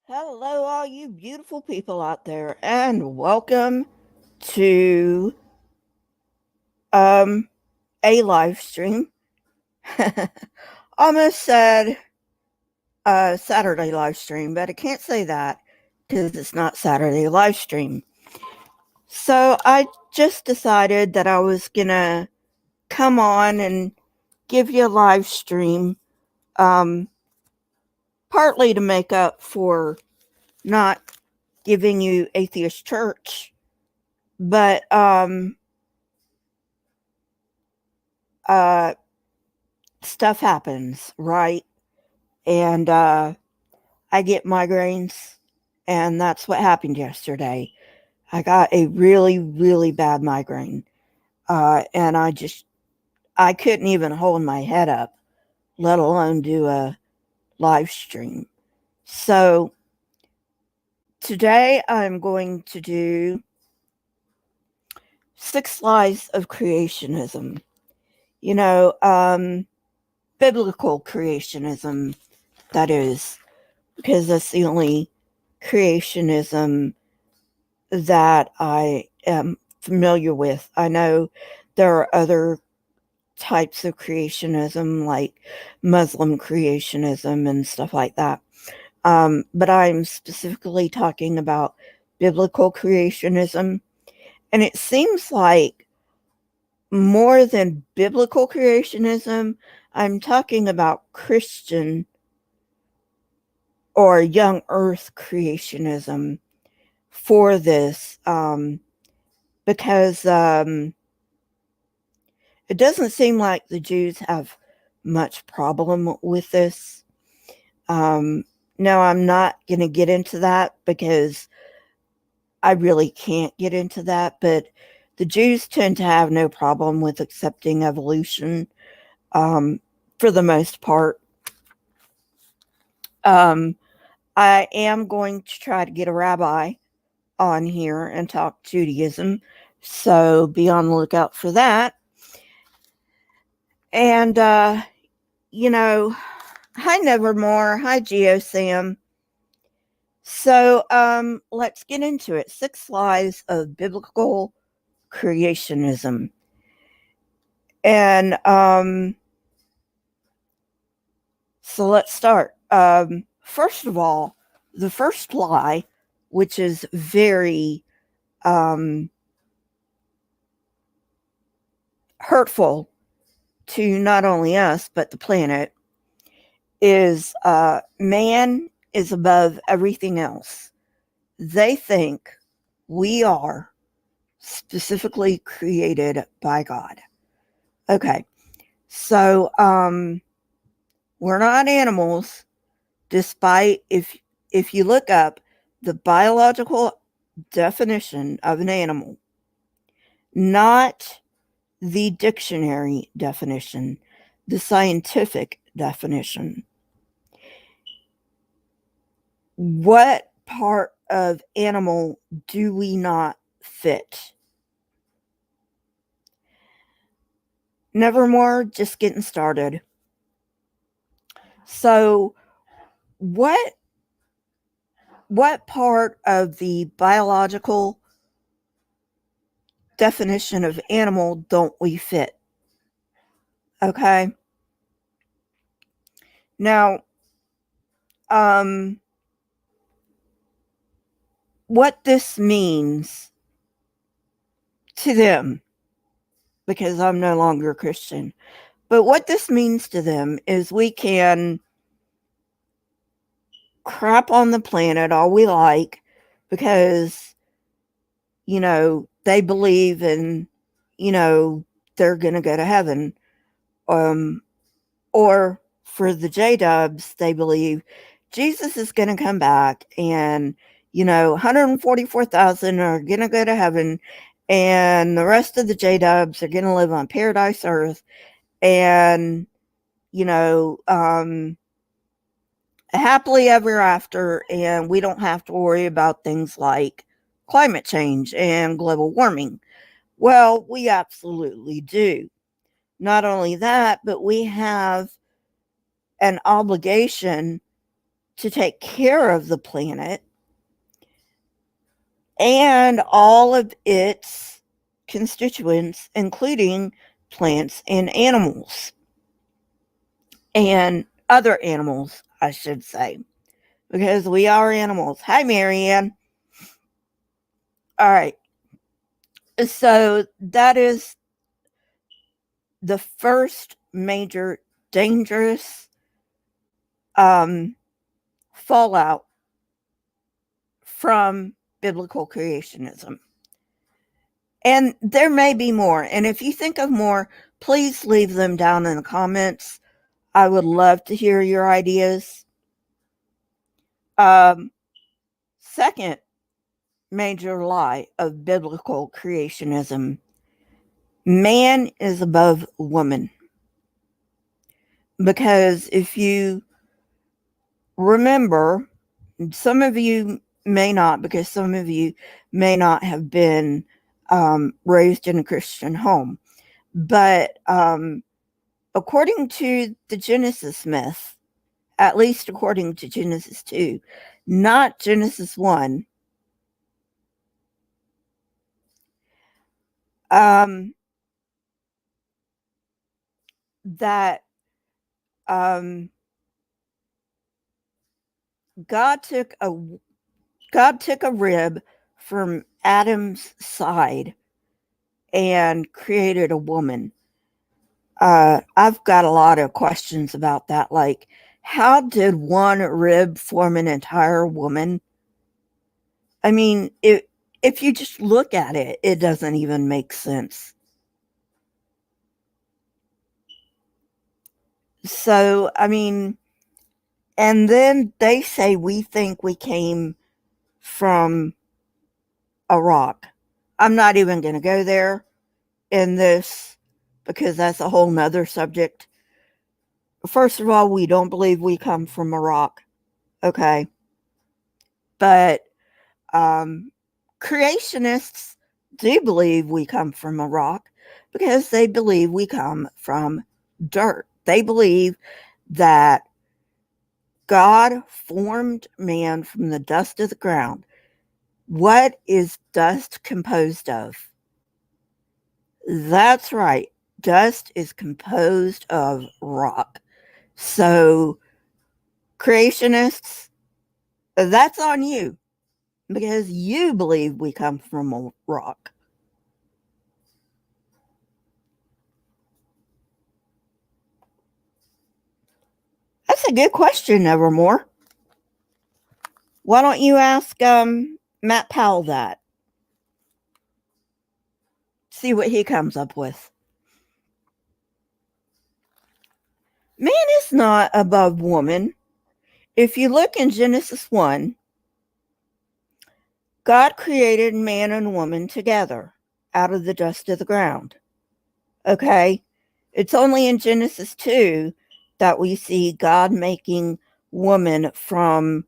Hello, all you beautiful people out there, and welcome to um a live stream. Almost said Saturday live stream, but I can't say that because it's not Saturday live stream. So I just decided that I was gonna come on and give you a live stream, um, partly to make up for not giving you Atheist Church, but uh stuff happens, right? And I get migraines, and that's what happened yesterday. I got a really, really bad migraine, and I couldn't even hold my head up, let alone do a live stream. So today I'm going to do 6 lies of creationism. You know, biblical creationism, that is, because that's the only creationism that I am familiar with. I know there are other types of creationism, like Muslim creationism and stuff like that. But I'm specifically talking about biblical creationism. And it seems like more than biblical creationism, I'm talking about Christian or young earth creationism for this, because it doesn't seem like the Jews have much problem with this. No, I'm not going to get into that because I really can't get into that, but the Jews tend to have no problem with accepting evolution, for the most part. Um, I am going to try to get a rabbi on here and talk Judaism, so be on the lookout for that. And, hi Nevermore, hi GeoSam. So, let's get into it. 6 lies of biblical creationism. And, so let's start. First of all, the first lie, which is very, hurtful to not only us, but the planet, is man is above everything else. They think we are specifically created by God. Okay, so we're not animals, despite if you look up the biological definition of an animal, not the dictionary definition, the scientific definition. What part of animal do we not fit? Nevermore, just getting started. So, what part of the biological definition of animal don't we fit? Okay. Now, what this means to them, because I'm no longer a Christian, but what this means to them is we can crap on the planet all we like because, they believe in, they're going to go to heaven. Or for the J-dubs, they believe Jesus is going to come back and, 144,000 are going to go to heaven and the rest of the J-dubs are going to live on paradise earth and, happily ever after, and we don't have to worry about things like climate change and global warming. Well, we absolutely do. Not only that, but we have an obligation to take care of the planet and all of its constituents, including plants and animals. And other animals, I should say, because we are animals. Hi, Marianne. All right. So that is the first major dangerous fallout from biblical creationism. And there may be more. And if you think of more, please leave them down in the comments. I would love to hear your ideas. Second major lie of biblical creationism: man is above woman. Because if you remember, some of you may not, because some of you may not have been raised in a Christian home. But according to the Genesis myth, at least according to Genesis 2, not Genesis 1, that God took a rib from Adam's side and created a woman. I've got a lot of questions about that. Like, how did one rib form an entire woman? I mean, if you just look at it, it doesn't even make sense. So, I mean, and then they say we think we came from a rock. I'm not even going to go there in this because that's a whole nother subject. First of all, we don't believe we come from a rock. Okay. But creationists do believe we come from a rock because they believe we come from dirt. They believe that God formed man from the dust of the ground. What is dust composed of? That's right. Dust is composed of rock. So, creationists, that's on you because you believe we come from a rock. That's a good question, Evermore. Why don't you ask Matt Powell that? See what he comes up with. Man is not above woman. If you look in Genesis 1, God created man and woman together out of the dust of the ground. Okay? It's only in Genesis 2 that we see God making woman from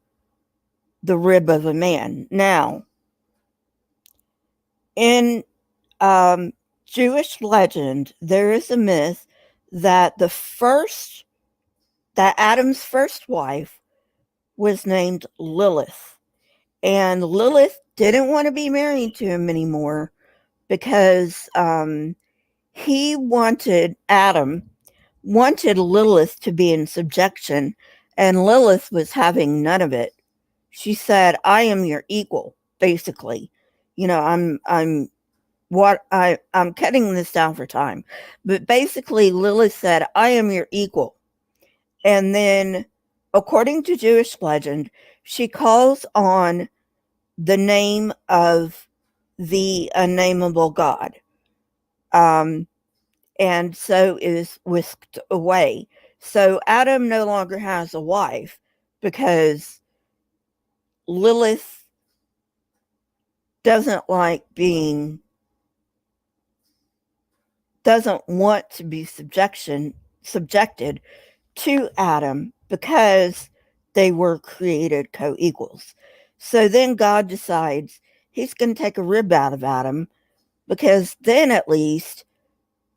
the rib of a man. Now, in Jewish legend, there is a myth that Adam's first wife was named Lilith. And Lilith didn't want to be married to him anymore because Adam wanted Lilith to be in subjection, and Lilith was having none of it. She said, I am your equal, basically. You know, I'm cutting this down for time, but basically Lilith said, I am your equal. And then, according to Jewish legend, she calls on the name of the unnameable God. And so is whisked away. So Adam no longer has a wife because Lilith doesn't want to be subjected to Adam because they were created co-equals. So then God decides he's going to take a rib out of Adam because then at least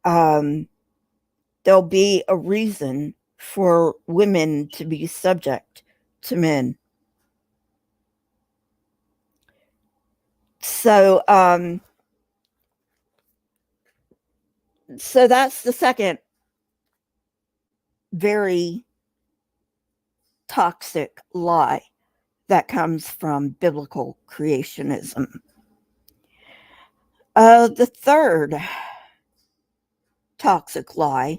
there'll be a reason for women to be subject to men. So, so that's the second very toxic lie that comes from biblical creationism. The third toxic lie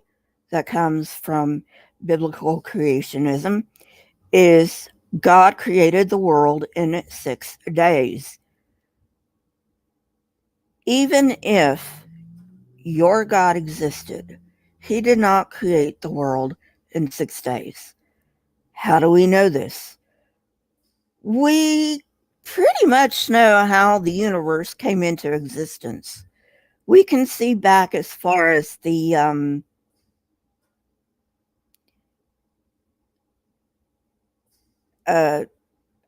that comes from biblical creationism is God created the world in 6 days. Even if your God existed, he did not create the world in 6 days. How do we know this? We pretty much know how the universe came into existence. We can see back as far as the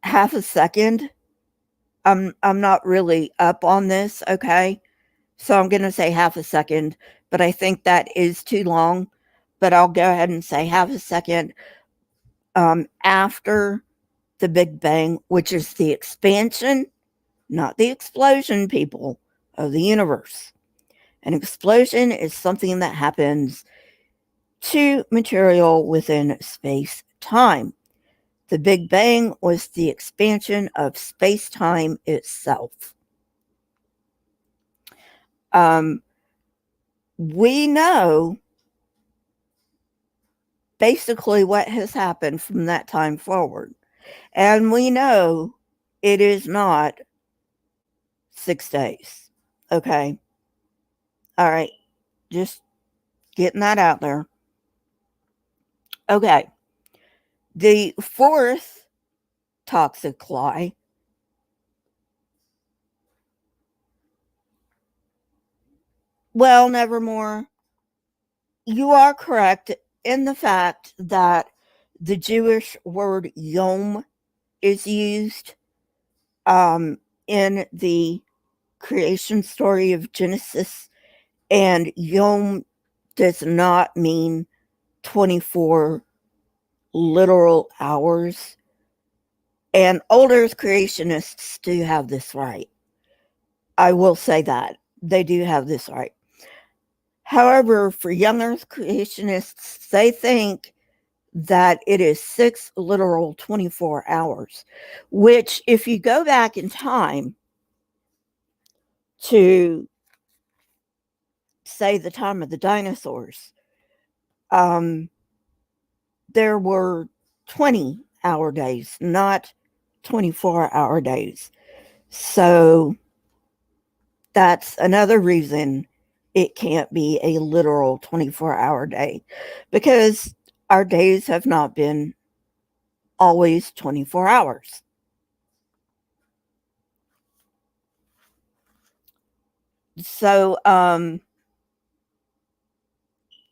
half a second. I'm not really up on this, okay? So I'm going to say half a second, but I think that is too long. But I'll go ahead and say half a second after the Big Bang, which is the expansion, not the explosion, people, of the universe. An explosion is something that happens to material within space-time. The Big Bang was the expansion of space-time itself. We know basically what has happened from that time forward. And we know it is not 6 days. Okay. All right. Just getting that out there. Okay. The fourth toxic lie well, Nevermore, you are correct in the fact that the Jewish word yom is used in the creation story of Genesis, and yom does not mean 24 literal hours. And older creationists do have this right. I will say that. They do have this right. However, for young earth creationists, they think that it is 6 literal 24 hours, which, if you go back in time to, say, the time of the dinosaurs, there were 20-hour days, not 24-hour days. So that's another reason it can't be a literal 24-hour day, because our days have not been always 24 hours. So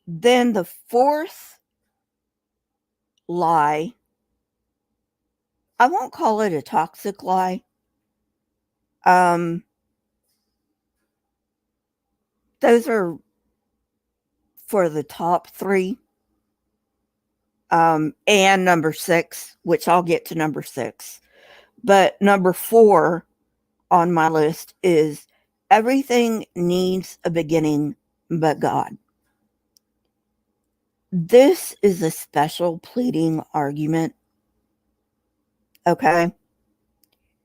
then the fourth lie, I won't call it a toxic lie. Those are for the top 3. And number 6, which I'll get to number 6. But number 4 on my list is everything needs a beginning but God. This is a special pleading argument. Okay?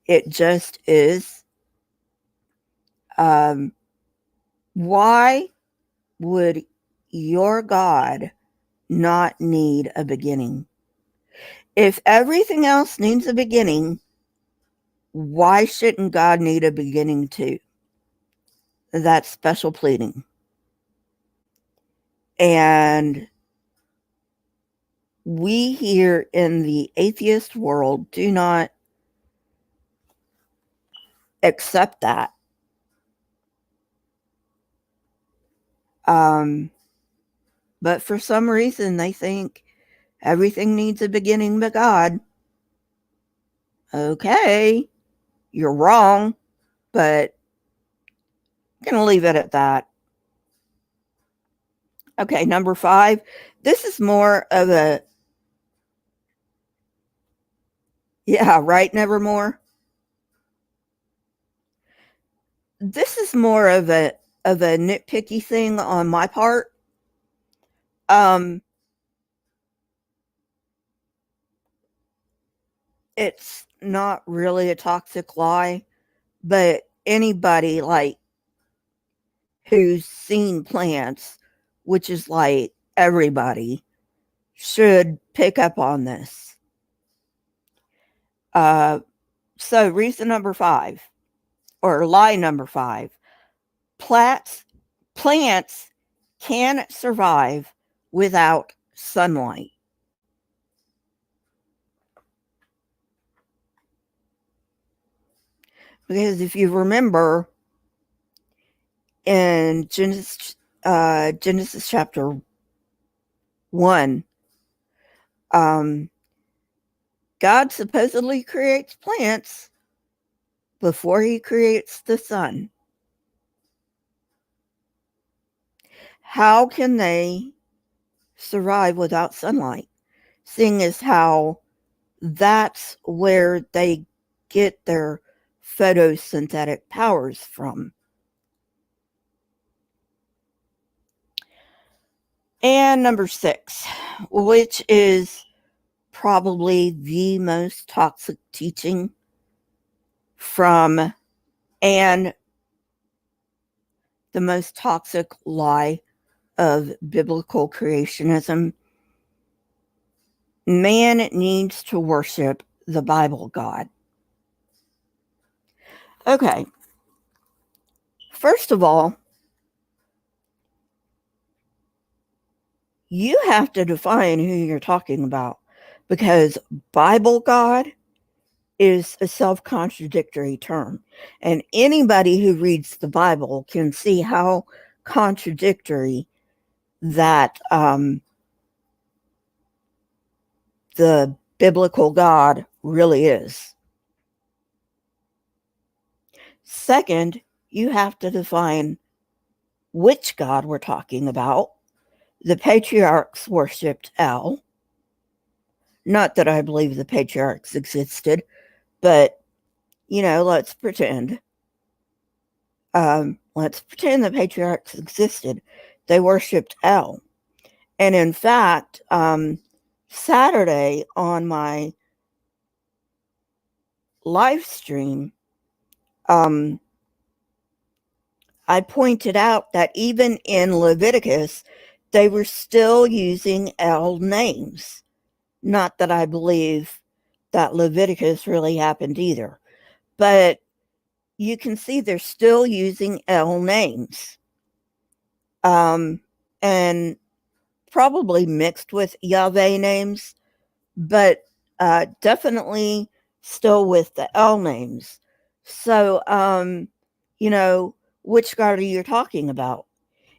It just is. Why would your God not need a beginning? If everything else needs a beginning, why shouldn't God need a beginning too? That's special pleading. And we here in the atheist world do not accept that. But for some reason, they think everything needs a beginning but God. Okay, you're wrong, but I'm going to leave it at that. Okay, number 5. This is more of a Yeah, right, Nevermore. This is more of a nitpicky thing on my part. Um, it's not really a toxic lie, but anybody like who's seen plants, which is like everybody, should pick up on this. So reason number 5, or lie number 5, plants can survive without sunlight. Because if you remember in Genesis chapter 1, God supposedly creates plants before he creates the sun. How can they survive without sunlight? Seeing as how that's where they get their photosynthetic powers from. And number 6, which is probably the most toxic teaching from, and the most toxic lie of biblical creationism. Man needs to worship the Bible God. Okay. First of all, you have to define who you're talking about, because Bible God is a self-contradictory term. And anybody who reads the Bible can see how contradictory that the biblical God really is. Second, you have to define which God we're talking about. The patriarchs worshipped El. Not that I believe the patriarchs existed, but, let's pretend. Let's pretend the patriarchs existed. They worshipped El. And in fact, Saturday on my live stream, I pointed out that even in Leviticus, they were still using El names. Not that I believe that Leviticus really happened either, but you can see they're still using El names. And probably mixed with Yahweh names, but definitely still with the El names. So, which God are you talking about?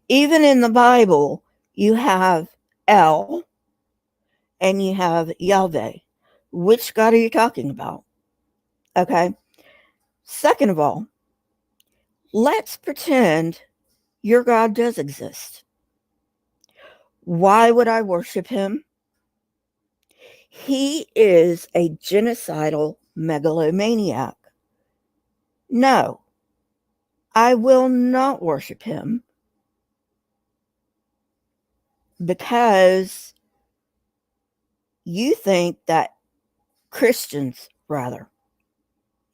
Even in the Bible, you have El and you have Yahweh. Which God are you talking about? Okay. Second of all, let's pretend your God does exist. Why would I worship him? He is a genocidal megalomaniac. No, I will not worship him, because you think that Christians, rather,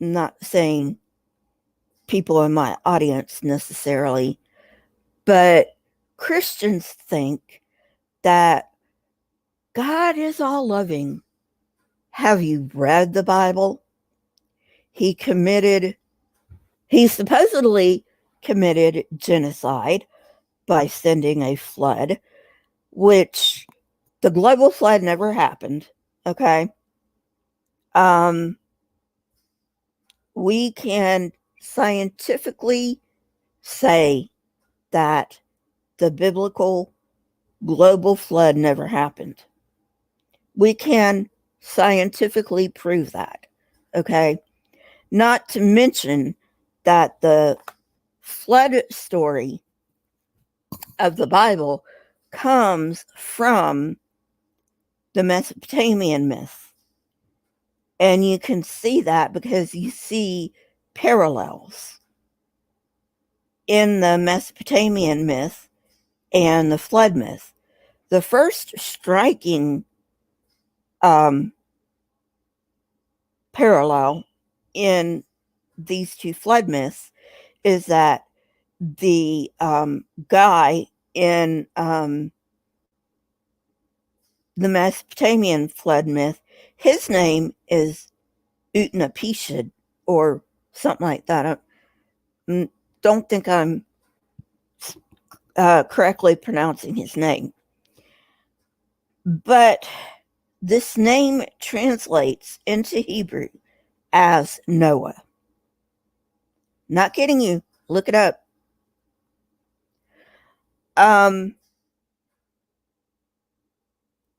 not saying people in my audience necessarily, but Christians think that God is all loving. Have you read the Bible? He supposedly committed genocide by sending a flood, which the global flood never happened. Okay. We can scientifically say that the biblical global flood never happened. We can scientifically prove that. Okay. Not to mention that the flood story of the Bible comes from the Mesopotamian myth. And you can see that because you see parallels in the Mesopotamian myth and the flood myth. The first striking parallel in these two flood myths is that the guy in the Mesopotamian flood myth, his name is Utnapishtim or something like that. I don't think I'm correctly pronouncing his name. But this name translates into Hebrew as Noah. Not kidding you. Look it up.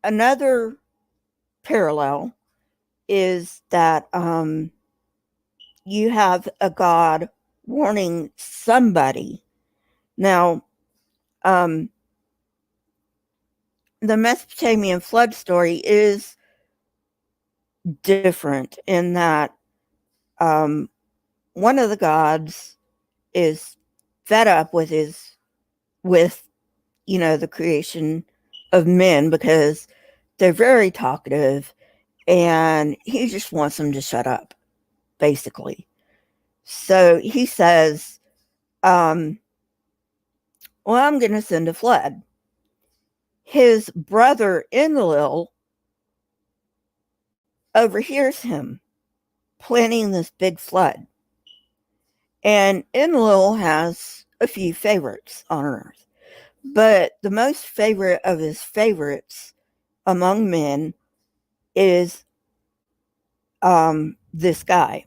Another parallel is that you have a God warning somebody. Now, the Mesopotamian flood story is different in that one of the gods is fed up with the creation of men because they're very talkative and he just wants them to shut up, basically. So he says, well, I'm going to send a flood. His brother Enlil overhears him planning this big flood. And Enlil has a few favorites on Earth. But the most favorite of his favorites among men is this guy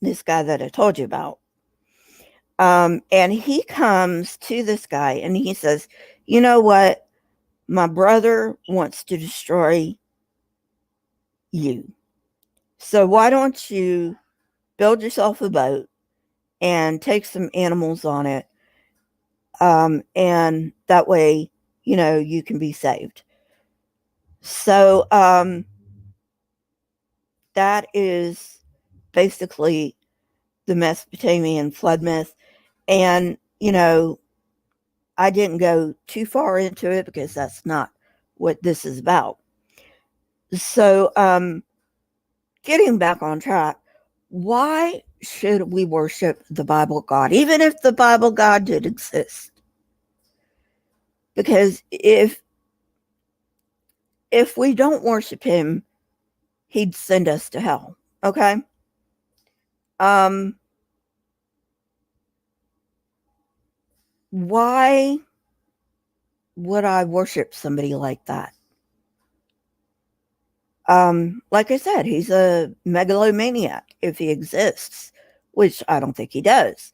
that I told you about. And he comes to this guy and he says, you know what? My brother wants to destroy you. So why don't you build yourself a boat and take some animals on it? And that way, you can be saved. So that is basically the Mesopotamian flood myth. And, I didn't go too far into it because that's not what this is about. So, getting back on track, why should we worship the Bible God, even if the Bible God did exist? Because if we don't worship him, he'd send us to hell. Okay? Why would I worship somebody like that? Like I said, he's a megalomaniac if he exists, which I don't think he does.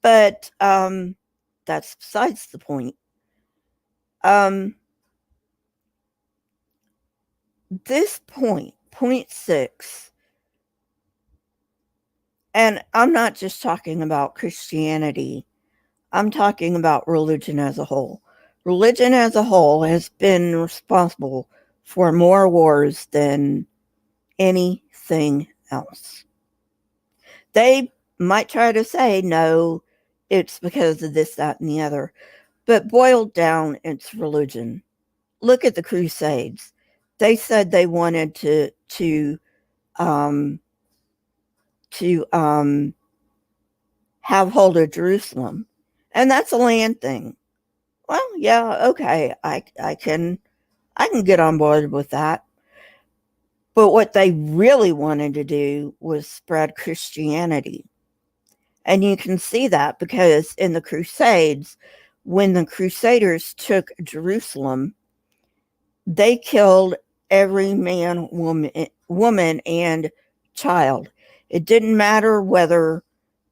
But that's besides the point. This point 6, and I'm not just talking about Christianity, I'm talking about religion as a whole. Religion as a whole has been responsible for more wars than anything else. They might try to say, no, it's because of this, that, and the other. But boiled down, it's religion. Look at the Crusades. They said they wanted to have hold of Jerusalem. And that's a land thing. Well, yeah, okay, I can get on board with that. But what they really wanted to do was spread Christianity. And you can see that because in the Crusades, when the Crusaders took Jerusalem, they killed every man, woman, and child. It didn't matter whether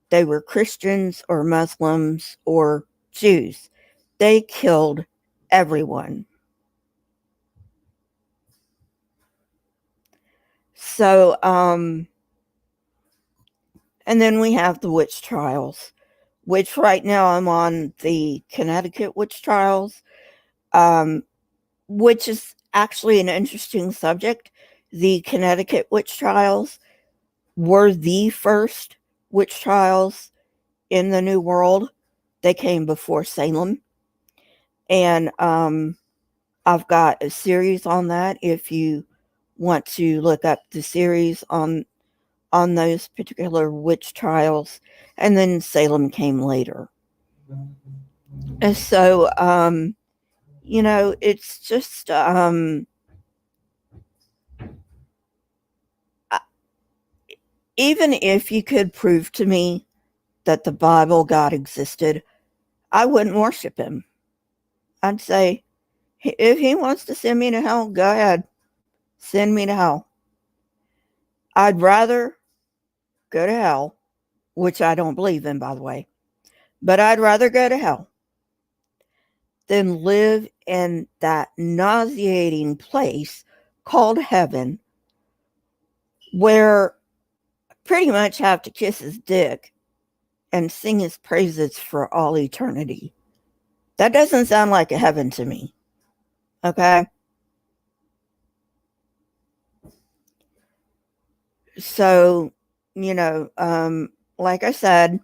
they were Christians or Muslims or Jews. They killed everyone. So, and then we have the witch trials, which right now I'm on the Connecticut witch trials, which is actually an interesting subject. the Connecticut witch trials were the first witch trials in the New World. They came before Salem. And I've got a series on that if you want to look up the series on those particular witch trials. And then Salem came later. And so, it's just, even if you could prove to me that the Bible God existed, I wouldn't worship him. I'd say, if he wants to send me to hell, go ahead. Send me to hell. I'd rather go to hell, which I don't believe in, by the way, but I'd rather go to hell than live in that nauseating place called heaven, where I pretty much have to kiss his dick and sing his praises for all eternity. That doesn't sound like a heaven to me. Okay? So, like I said,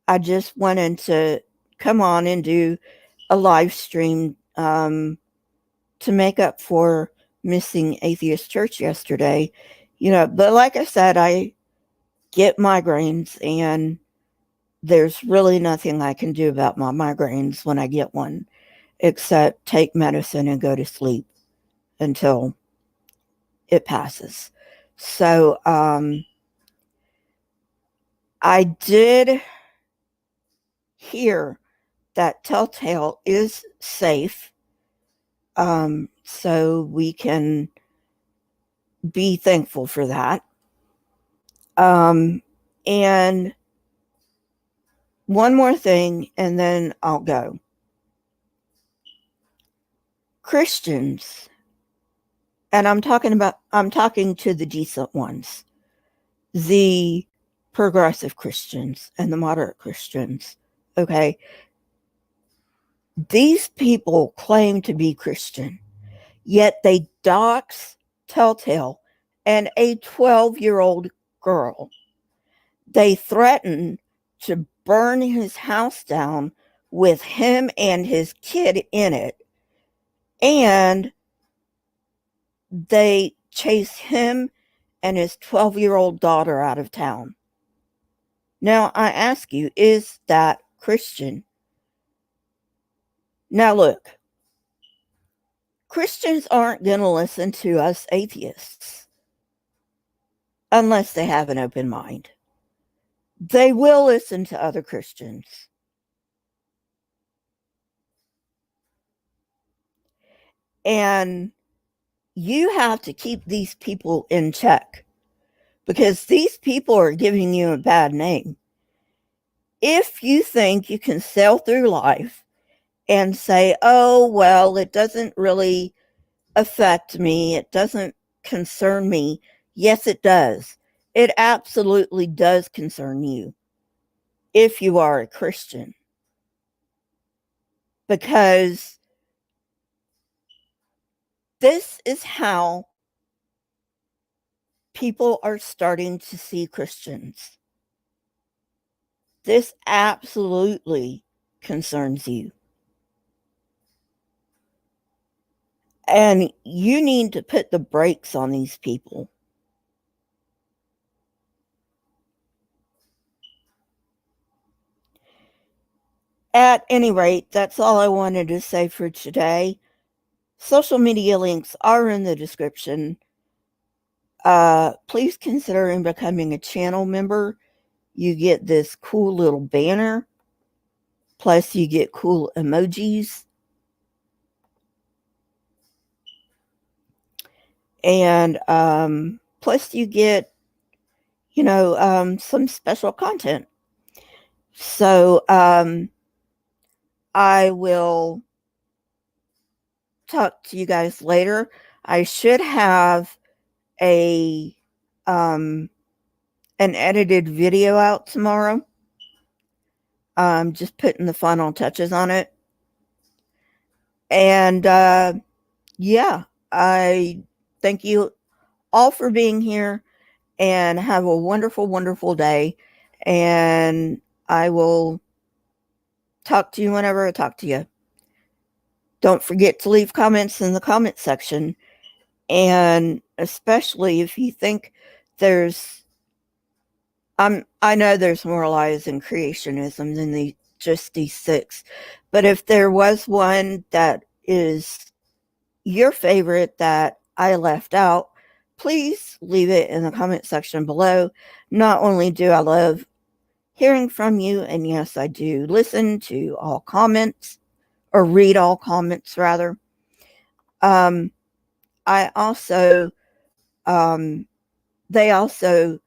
I just wanted to come on and do a live stream to make up for missing Atheist Church yesterday. But like I said, I get migraines, and there's really nothing I can do about my migraines when I get one, except take medicine and go to sleep until it passes. So I did hear that Telltale is safe, so we can be thankful for that. And one more thing, and then I'll go. Christians, and I'm talking to the decent ones, the progressive Christians and the moderate Christians, okay? These people claim to be Christian, yet they dox Telltale and a 12-year-old girl. They threaten to burn his house down with him and his kid in it, and they chase him and his 12-year-old daughter out of town. Now, I ask you, is that Christian? Now, look, Christians aren't going to listen to us atheists unless they have an open mind. They will listen to other Christians. And you have to keep these people in check, because these people are giving you a bad name. If you think you can sail through life and say, oh, well, it doesn't really affect me, it doesn't concern me. Yes, it does. It absolutely does concern you if you are a Christian, because this is how people are starting to see Christians. This absolutely concerns you. And you need to put the brakes on these people. At any rate, that's all I wanted to say for today. Social media links are in the description. Please consider becoming a channel member. You get this cool little banner. Plus, you get cool emojis. And plus, you get, some special content. So, I will talk to you guys later. I should have an edited video out tomorrow. Just putting the final touches on it. And yeah, I thank you all for being here, and have a wonderful, wonderful day. And I will talk to you whenever I talk to you. Don't forget to leave comments in the comment section. And especially if you think there's, I know there's more lies in creationism than just these 6. But if there was one that is your favorite that I left out, please leave it in the comment section below. Not only do I love hearing from you, and yes, I do listen to all comments, or read all comments rather. I also, they also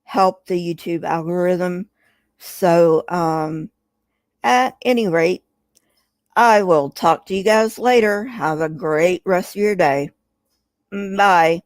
help the YouTube algorithm. So, at any rate, I will talk to you guys later. Have a great rest of your day. Bye.